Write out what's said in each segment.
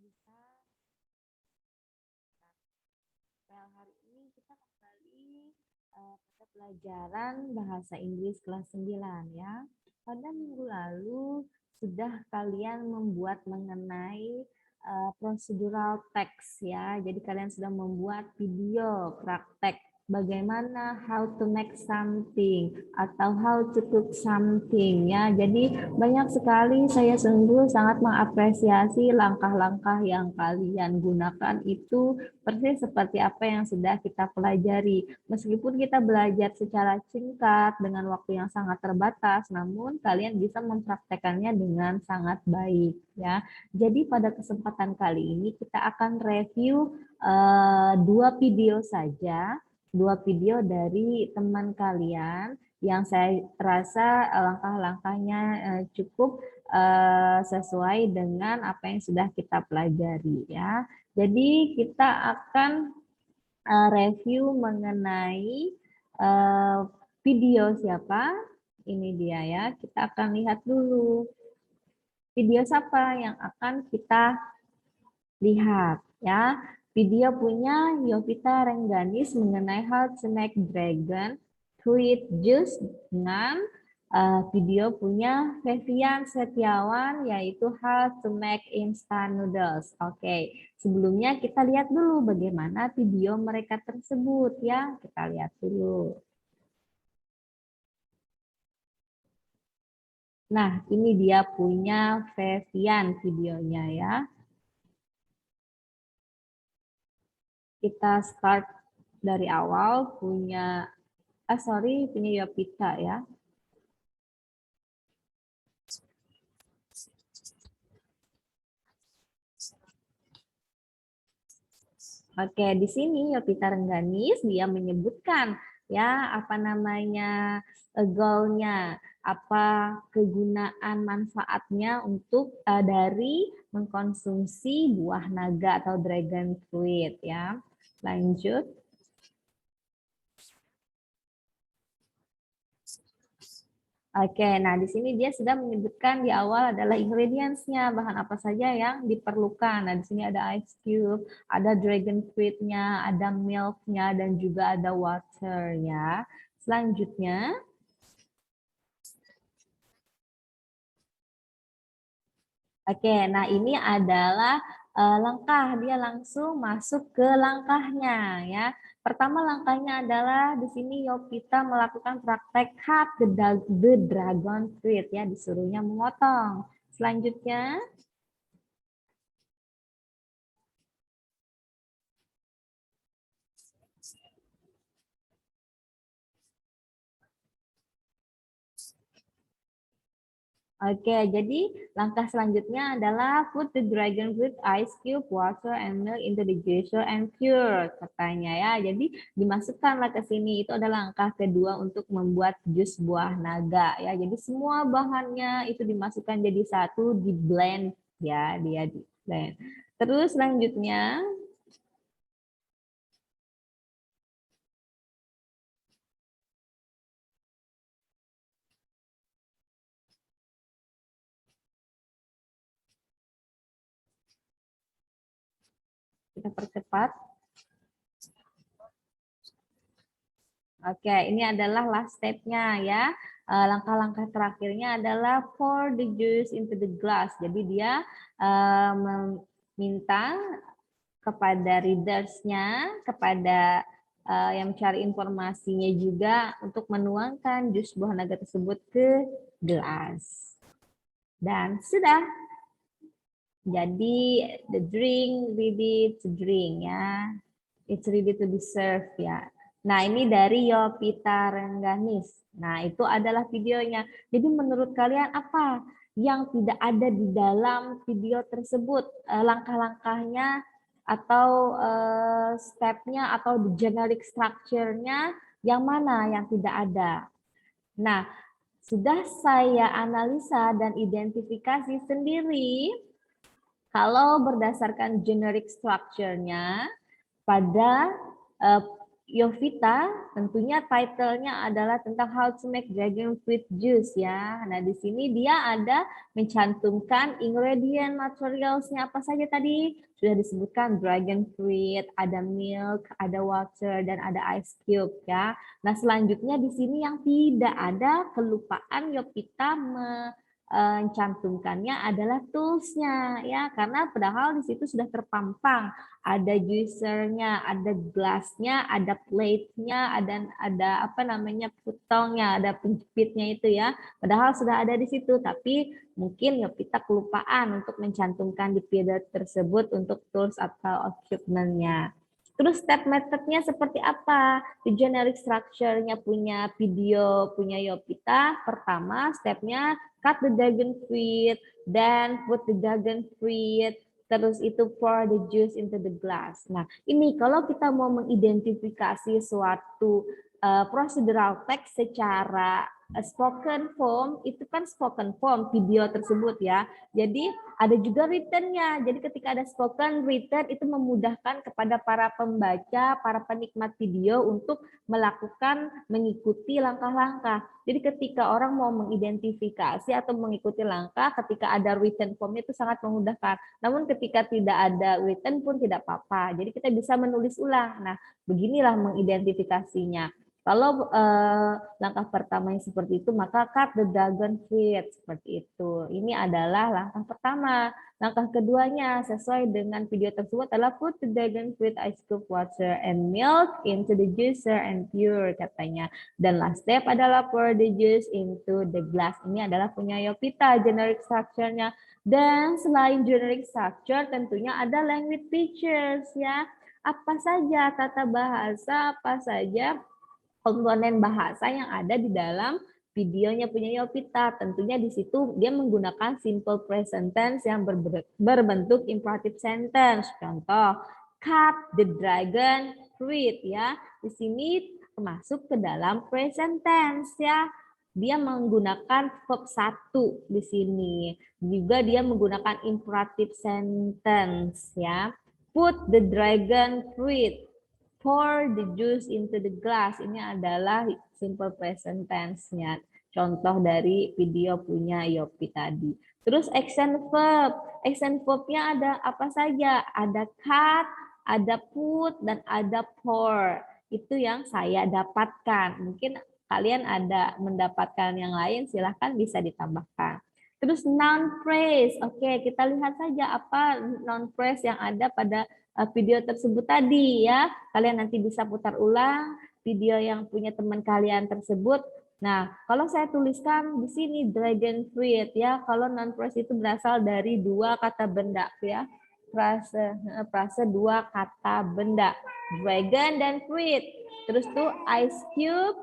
bisa. Well, hari ini kita kembali pada pelajaran bahasa Inggris kelas 9 ya. Pada minggu lalu sudah kalian membuat mengenai procedural text ya. Jadi kalian sudah membuat video praktek bagaimana how to make something atau how to cook something ya. Jadi banyak sekali saya sungguh sangat mengapresiasi langkah-langkah yang kalian gunakan itu persis seperti apa yang sudah kita pelajari. Meskipun kita belajar secara singkat dengan waktu yang sangat terbatas, namun kalian bisa mempraktekannya dengan sangat baik ya. Jadi pada kesempatan kali ini kita akan review dua video saja, dua video dari teman kalian yang saya rasa langkah-langkahnya cukup sesuai dengan apa yang sudah kita pelajari ya. Jadi kita akan review mengenai video siapa? Ini dia ya. Kita akan lihat dulu video siapa yang akan kita lihat ya. Video punya Yovita Rengganis mengenai how to make dragon fruit juice dengan video punya Fevian Setiawan yaitu how to make instant noodles. Oke, sebelumnya kita lihat dulu bagaimana video mereka tersebut ya. Kita lihat dulu. Nah, ini dia punya Fevian videonya ya. Kita start dari awal punya punya Yovita ya. Oke, di sini Yovita Rengganis dia menyebutkan ya apa namanya goalnya, apa kegunaan manfaatnya untuk dari mengkonsumsi buah naga atau dragon fruit ya. Lanjut. Oke, nah di sini dia sudah menyebutkan di awal adalah ingredients-nya, bahan apa saja yang diperlukan. Nah di sini ada ice cube, ada dragon fruit-nya, ada milk-nya, dan juga ada water ya. Selanjutnya, oke, nah ini adalah langkah, dia langsung masuk ke langkahnya ya. Pertama langkahnya adalah di sini Yovita melakukan praktek cut the dragon fruit ya, disuruhnya memotong. Selanjutnya, oke, jadi langkah selanjutnya adalah put the dragon fruit, ice cube, water, and milk into the juicer and cure, katanya ya. Jadi dimasukkanlah ke sini. Itu adalah langkah kedua untuk membuat jus buah naga ya. Jadi semua bahannya itu dimasukkan jadi satu, di blend ya, dia di blend. Terus selanjutnya kita percepat. Oke, ini adalah last step-nya ya. Langkah-langkah terakhirnya adalah pour the juice into the glass. Jadi dia meminta kepada readers-nya, kepada yang mencari informasinya juga untuk menuangkan jus buah naga tersebut ke gelas. Dan sudah. Jadi the drink ready to drink ya. It's ready to be served ya. Nah, ini dari Yovita Rengganis. Nah, itu adalah videonya. Jadi menurut kalian apa yang tidak ada di dalam video tersebut? Langkah-langkahnya atau step-nya atau the generic structure-nya yang mana yang tidak ada? Nah, sudah saya analisa dan identifikasi sendiri kalau berdasarkan generic structure-nya pada Yovita, tentunya title-nya adalah tentang how to make dragon fruit juice ya. Nah, di sini dia ada mencantumkan ingredient materials-nya apa saja tadi? Sudah disebutkan dragon fruit, ada milk, ada water, dan ada ice cube ya. Nah, selanjutnya di sini yang tidak ada kelupaan Yovita mencantumkannya adalah tools-nya ya, karena padahal di situ sudah terpampang ada juicernya, ada gelasnya, ada plate-nya, ada apa namanya putongnya, ada penjepitnya itu ya. Padahal sudah ada di situ, tapi mungkin Yovita kelupaan untuk mencantumkan di period tersebut untuk tools atau equipment-nya. Terus step methodnya seperti apa? Di generic structure-nya punya video, punya Yovita. Pertama, stepnya cut the dragon fruit, then put the dragon fruit, terus itu pour the juice into the glass. Nah, ini kalau kita mau mengidentifikasi suatu procedural text secara spoken form, itu kan spoken form video tersebut ya. Jadi ada juga written-nya. Jadi ketika ada spoken, written itu memudahkan kepada para pembaca, para penikmat video untuk melakukan mengikuti langkah-langkah. Jadi ketika orang mau mengidentifikasi atau mengikuti langkah, ketika ada written form itu sangat memudahkan. Namun ketika tidak ada written pun tidak apa-apa. Jadi kita bisa menulis ulang. Nah, beginilah mengidentifikasinya. Kalau langkah pertama yang seperti itu, maka cut the dragon fruit seperti itu. Ini adalah langkah pertama. Langkah keduanya sesuai dengan video tersebut adalah put the dragon fruit, ice cube, water, and milk into the juicer and pure katanya. Dan last step adalah pour the juice into the glass. Ini adalah punya Yovita generic structure-nya. Dan selain generic structure tentunya ada language features ya. Apa saja tata bahasa, apa saja komponen bahasa yang ada di dalam videonya punya Yovita. Tentunya di situ dia menggunakan simple present tense yang berbentuk imperative sentence. Contoh, cut the dragon fruit ya. Di sini termasuk ke dalam present tense ya. Dia menggunakan verb 1 di sini. Juga dia menggunakan imperative sentence ya. Put the dragon fruit, pour the juice into the glass. Ini adalah simple present tense-nya. Contoh dari video punya Yopi tadi. Terus action verb. Action verb-nya ada apa saja? Ada cut, ada put, dan ada pour. Itu yang saya dapatkan. Mungkin kalian ada mendapatkan yang lain, silahkan bisa ditambahkan. Terus noun phrase. Oke, kita lihat saja apa noun phrase yang ada pada video tersebut tadi ya. Kalian nanti bisa putar ulang video yang punya teman kalian tersebut. Nah, kalau saya tuliskan di sini dragon fruit ya, kalau noun phrase itu berasal dari dua kata benda ya. Frase dua kata benda. Dragon dan fruit. Terus tuh ice cube,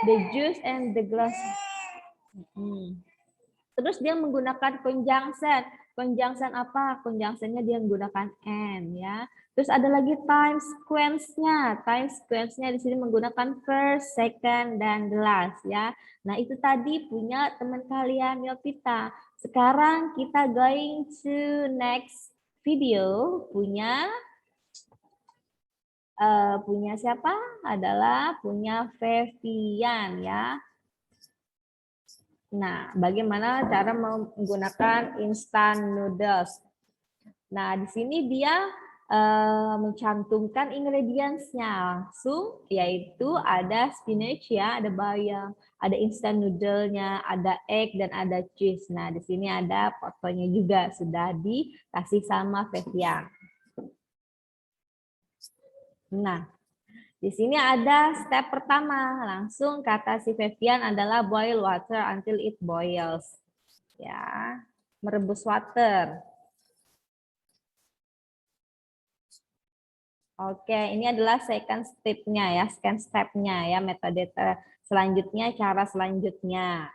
the juice and the glass. Terus dia menggunakan conjunction. Conjunction apa? Conjunctionnya dia menggunakan and ya. Terus ada lagi time sequence-nya. Time sequence-nya di sini menggunakan first, second, dan the last ya. Nah, itu tadi punya teman kalian Yovita. Sekarang kita going to next video punya siapa? Adalah punya Fevian ya. Nah, bagaimana cara menggunakan instant noodles? Nah, di sini dia mencantumkan ingredients-nya langsung, yaitu ada spinach ya, ada bayam, ada instant noodle-nya, ada egg, dan ada cheese. Nah, di sini ada fotonya juga, sudah dikasih sama Fevian. Nah, di sini ada step pertama, langsung kata si Fevian adalah boil water until it boils. Ya, merebus water. Oke, ini adalah second step-nya ya, second step-nya ya, metode selanjutnya, cara selanjutnya.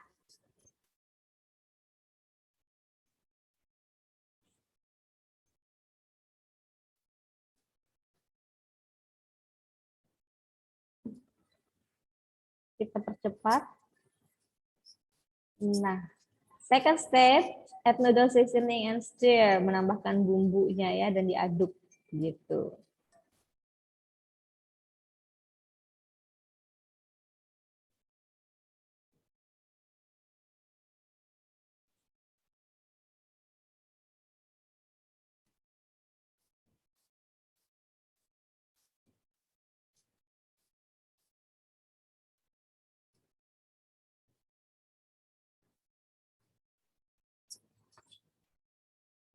Kita percepat. Nah, second step, add noodle seasoning and stir, menambahkan bumbunya ya dan diaduk gitu.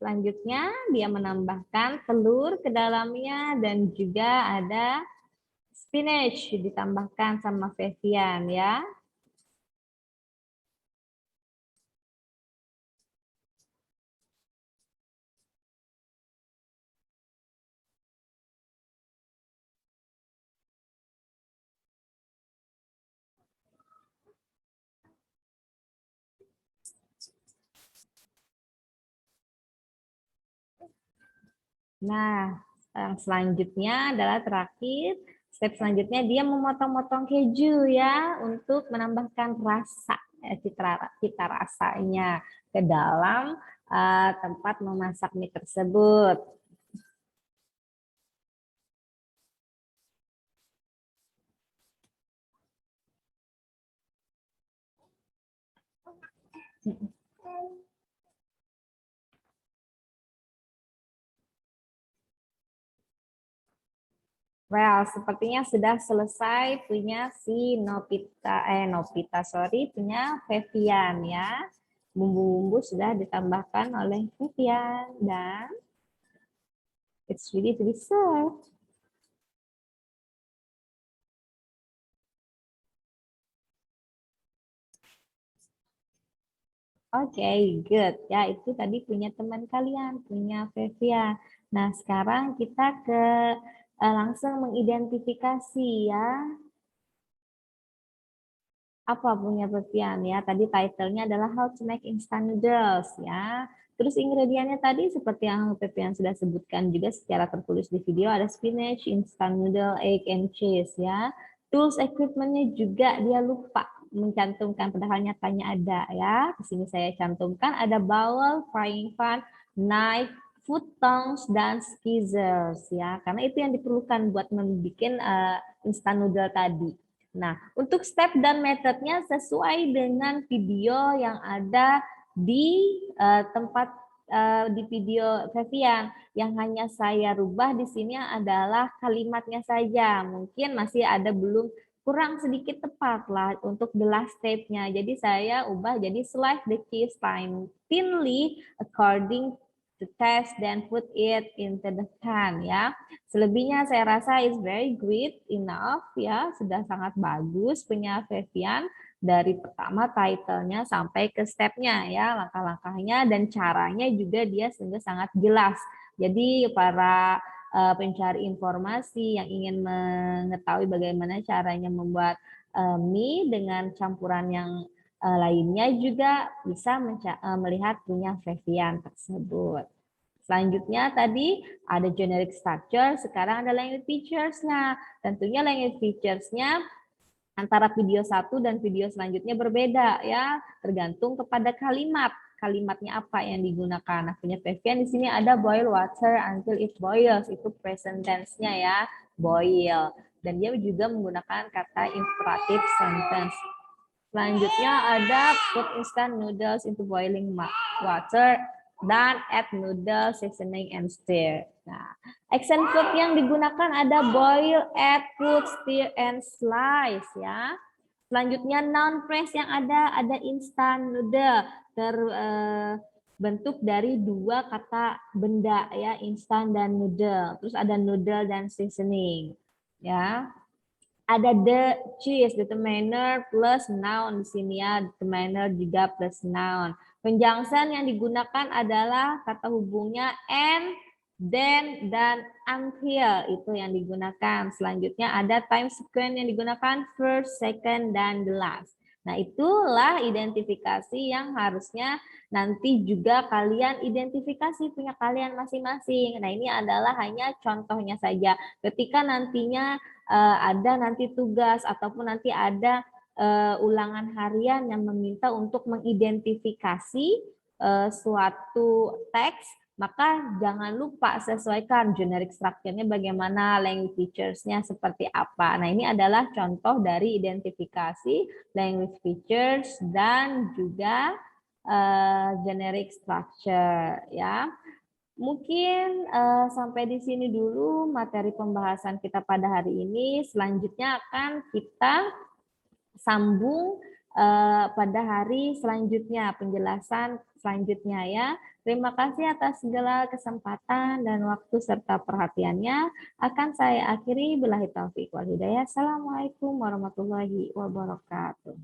Selanjutnya dia menambahkan telur ke dalamnya dan juga ada spinach ditambahkan sama Vivian ya. Nah, yang selanjutnya adalah terakhir. Step selanjutnya dia memotong-motong keju ya untuk menambahkan rasa, cita rasanya ke dalam tempat memasak mie tersebut. Well, sepertinya sudah selesai punya si Novita, sorry, punya Vivian ya. Bumbu-bumbu sudah ditambahkan oleh Vivian dan it's ready to be served. Oke, good. Ya, itu tadi punya teman kalian, punya Vivian. Nah, sekarang kita langsung mengidentifikasi ya. Apa punya Vivian ya? Tadi title-nya adalah How to Make Instant Noodles ya. Terus ingredientnya tadi seperti yang Vivian sudah sebutkan juga secara tertulis di video, ada spinach, instant noodle, egg, and cheese ya. Tools equipment-nya juga dia lupa mencantumkan, padahal nyatanya ada ya. Di sini saya cantumkan ada bowl, frying pan, knife, food tongs, dan scissors ya. Karena itu yang diperlukan buat membuat instant noodle tadi. Nah, untuk step dan metodenya sesuai dengan video yang ada di tempat di video Vivian. Yang hanya saya rubah di sini adalah kalimatnya saja. Mungkin masih ada belum kurang sedikit tepat lah untuk the last step-nya. Jadi saya ubah jadi slice the cheese thinly according to taste then put it into the pan ya. Selebihnya saya rasa is very great enough ya, sudah sangat bagus punya Vivian dari pertama title-nya sampai ke step-nya ya, langkah-langkahnya dan caranya juga dia sungguh sangat jelas. Jadi para pencari informasi yang ingin mengetahui bagaimana caranya membuat mie dengan campuran yang lainnya juga bisa melihat punya Vivian tersebut. Selanjutnya tadi ada generic structure, sekarang ada language features-nya. Tentunya language features-nya antara video satu dan video selanjutnya berbeda ya, tergantung kepada kalimat. Kalimatnya apa yang digunakan. Nah, punya Vivian di sini ada boil water until it boils, itu present tense-nya ya, boil. Dan dia juga menggunakan kata imperative sentence. Selanjutnya ada put instant noodles into boiling water dan add noodle seasoning and stir. Nah, action verb yang digunakan ada boil, add, cook, stir, and slice ya. Selanjutnya noun phrase yang ada instant noodle terbentuk dari dua kata benda ya, instant dan noodle. Terus ada noodle dan seasoning ya. Ada the cheese, determiner plus noun di sini ya, determiner juga plus noun. Conjunction yang digunakan adalah kata hubungnya and, then, dan until, itu yang digunakan. Selanjutnya ada time sequence yang digunakan first, second, dan the last. Nah, itulah identifikasi yang harusnya nanti juga kalian identifikasi punya kalian masing-masing. Nah, ini adalah hanya contohnya saja. Ketika nantinya ada nanti tugas ataupun nanti ada ulangan harian yang meminta untuk mengidentifikasi suatu teks, maka jangan lupa sesuaikan generic structure-nya bagaimana, language features-nya seperti apa. Nah, ini adalah contoh dari identifikasi language features dan juga generic structure ya. Mungkin sampai di sini dulu materi pembahasan kita pada hari ini. Selanjutnya akan kita sambung pada hari selanjutnya penjelasan selanjutnya ya. Terima kasih atas segala kesempatan dan waktu serta perhatiannya. Akan saya akhiri billahi taufiq wal hidayah. Assalamualaikum warahmatullahi wabarakatuh.